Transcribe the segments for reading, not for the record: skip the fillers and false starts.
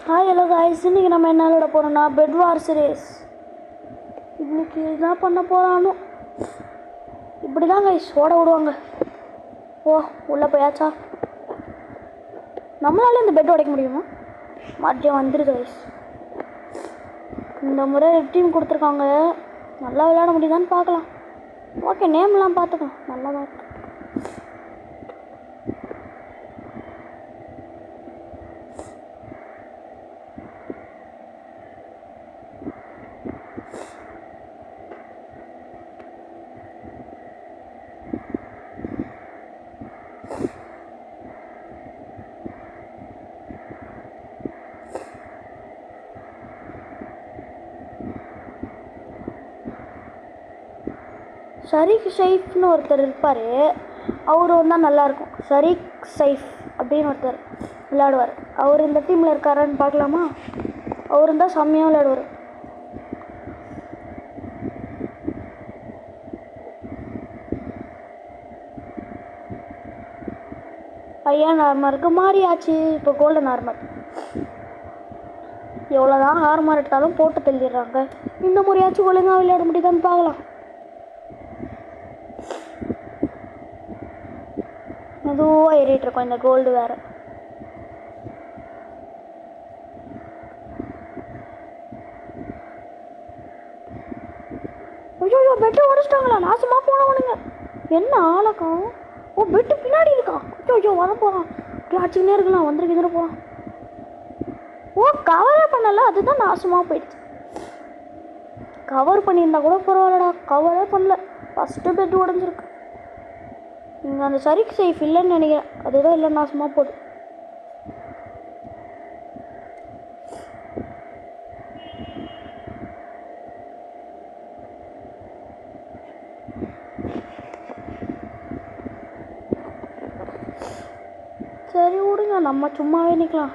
Hi hello guys, இன்றைக்கி நம்ம என்ன விட போகிறோம்னா பெட் வார்ஸ் ரேஸ். இன்றைக்கி இதான் பண்ண போகிறானோ இப்படி தான் காய்ஸ் ஓட விடுவாங்க. ஓ உள்ளே போயாச்சா? நம்மளால இந்த பெட் உடைக்க முடியுமா? மாற்றியம் வந்துடுது காய்ஸ். இந்த முறை ரெட் டீம் கொடுத்துருக்காங்க, நல்லா விளையாட முடியுதான்னு பார்க்கலாம். ஓகே, நேம்லாம் பார்த்துக்கலாம், நல்லா தான் இருக்கு. ஷரீக் சைஃப்னு ஒருத்தர் இருப்பார், அவர் வந்தால் நல்லாயிருக்கும். ஷரீக் சைஃப் அப்படின்னு ஒருத்தர் விளையாடுவார். அவர் இந்த டீமில் இருக்காரான்னு பார்க்கலாமா? அவர் இருந்தால் செம்மையாக விளையாடுவார். பையன் ஆர்மருக்கு மாறியாச்சு, இப்போ கோல்டன் ஆர்மர். எவ்வளோதான் ஆர்மர் எடுத்தாலும் போட்டு தள்ளிடுறாங்க. இந்த முறையாச்சும் ஒழுங்காக விளையாட முடியுதான்னு பார்க்கலாம். மெதுவாக ஏறிட்டு இருக்கோம் இந்த கோல்டு வேறு. ஐயோ பெட்டு உடச்சிட்டாங்களா? நாசமாக போனவனுங்க. என்ன ஆளக்கம்? ஓ பெட்டு பின்னாடி இருக்கான். ஐயோ வர போகிறான். அடிச்சுக்கினே இருக்கலாம், வந்துருக்கு இதில் போகிறான். ஓ கவரே பண்ணல, அதுதான் நாசமாக போயிடுச்சு. கவர் பண்ணியிருந்தா கூட பரவாயில்லடா, கவரே பண்ணல. ஃபஸ்ட்டு பெட்டு உடஞ்சிருக்கு. இங்கே அந்த ஷரீக் சைஃப் இல்லைன்னு நினைக்கிறேன், அதுதான் இல்லை, நாசமாக போகுது. சரி விடுங்க, நம்ம சும்மாவே நிற்கலாம்.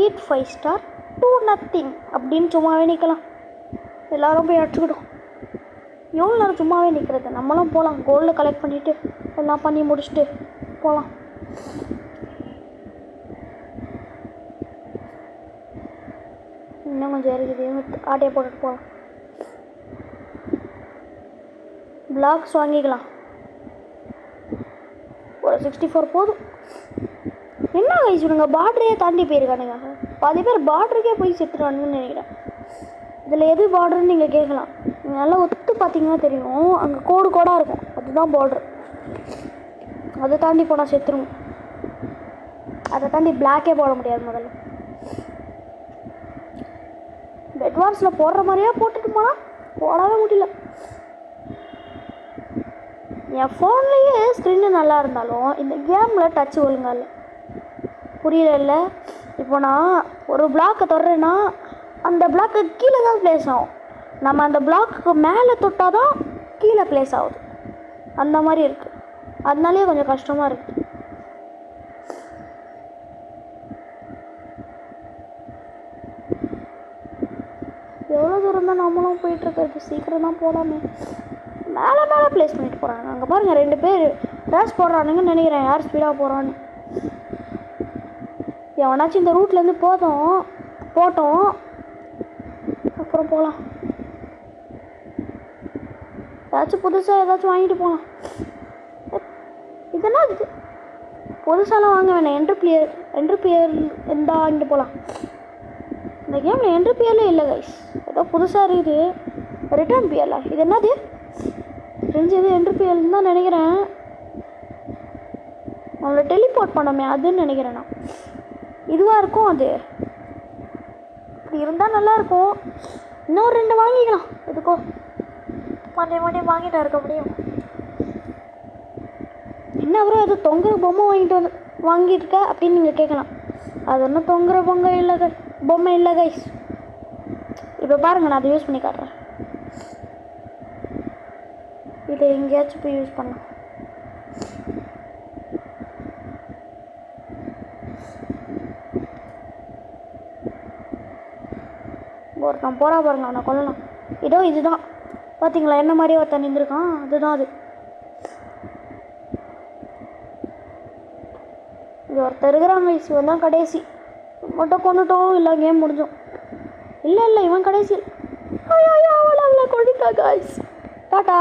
ஈட் 5 ஸ்டார் 2-0 அப்படின்னு சும்மாவே நிற்கலாம். எல்லோரும் போய் அடிச்சுக்கிட்டோம். எவ்வளோ நேரம் சும்மாவே நிற்கிறது? நம்மளும் போகலாம், கோல்டு கலெக்ட் பண்ணிவிட்டு எல்லாம் பண்ணி முடிச்சுட்டு போகலாம். இன்னும் கொஞ்சம் இருக்குது, ஆட்டையை போட்டுட்டு போகலாம். பிளாக்ஸ் வாங்கிக்கலாம், ஒரு 64 போதும். என்ன வயசு இவங்க பார்டரையே தாண்டி போயிருக்கானுங்க. பாதி பேர் பார்டருக்கே போய் செத்துறானுங்கன்னு நினைக்கிறேன். இதில் எது பார்டர்னு நீங்கள் கேட்கலாம். நீங்கள் நல்லா ஒத்து பார்த்தீங்கன்னா தெரியும், அங்கே கோடு கோடாக இருக்கும், அதுதான் பார்டர். அதை தாண்டி போனால் செத்துருங்க. அதை தாண்டி பிளாக்கே போட முடியாது. முதல்ல பெட் வார்ஸில் போடுற மாதிரியே போட்டுட்டு போனால் போடவே முடியல. என் ஃபோன்லேயே ஸ்க்ரீனு நல்லா இருந்தாலும் இந்த கேமில் டச்சு ஒழுங்கா இல்லை. புரியல இல்லை? இப்போ நான் ஒரு பிளாக்கை தொடுறேன்னா அந்த பிளாக்கு கீழே தான் ப்ளேஸ் ஆகும். நம்ம அந்த பிளாக்கு மேலே தொட்டால் தான் கீழே ப்ளேஸ் ஆகுது. அந்த மாதிரி இருக்குது, அதனாலே கொஞ்சம் கஷ்டமாக இருக்குது. எவ்வளோ தூரம் தான் நம்மளும் போயிட்டுருக்கிறது? சீக்கிரம் தான் போகலாமே. மேலே மேலே ப்ளேஸ் பண்ணிட்டு போகிறாங்க. அங்கே பாருங்கள், 2 பேர் ரேஸ் போடுறானுங்கன்னு நினைக்கிறேன், யார் ஸ்பீடாக போகிறான்னு. எவனாச்சும் இந்த ரூட்லேருந்து போட்டோம் அப்புறம் போகலாம். ஏதாச்சும் புதுசாக ஏதாச்சும் வாங்கிட்டு போகலாம். இதெல்லாம் இது புதுசாலாம் வாங்க வேணாம். என்ட்ரி பிளேயர் இருந்தால் வாங்கிட்டு போகலாம். இந்த கேமில் என்ட்ரி பிளேயர்லே இல்லை கைஸ், ஏதோ புதுசாக இருக்குது. ரிட்டர்ன் பிளேயர்ல இது என்னது? தெரிஞ்சது என்ட்ரி பிளேயர்னு தான் நினைக்கிறேன். அவங்கள டெலிபோர்ட் பண்ணோமே அதுன்னு நினைக்கிறேன் நான். இதுவாக இருக்கும் அது. இப்படி இருந்தால் நல்லாயிருக்கும். இன்னும் 2 வாங்கிக்கலாம். எதுக்கோ மண்டே வாங்கிட்டு இருக்க முடியும். என்ன அப்புறம் அது தொங்குற பொம்மை வாங்கியிருக்க அப்படின்னு நீங்கள் கேட்கலாம். அது ஒன்றும் தொங்குற பொம்மை இல்லை கைஸ். இப்போ பாருங்கள், நான் அதை யூஸ் பண்ணி காட்டுறேன். இதை எங்கேயாச்சும் போய் யூஸ் பண்ணலாம். ஒருத்தன் போகிறா பாருங்க, அவனை கொல்லலாம். இதோ இதுதான் பார்த்தீங்களா, என்ன மாதிரியே ஒருத்தன் நின்றுருக்கான், அதுதான் அது. இங்கே ஒருத்தர் இருக்கிறான் கைஸ். இவன் தான் கடைசி. மட்டும் கொண்டுட்டோம் இல்லை கேம் முடிஞ்சோம். இல்லை இவன் கடைசி. அவ்வளோ கொண்டுட்டா கைஸ். டாட்டா.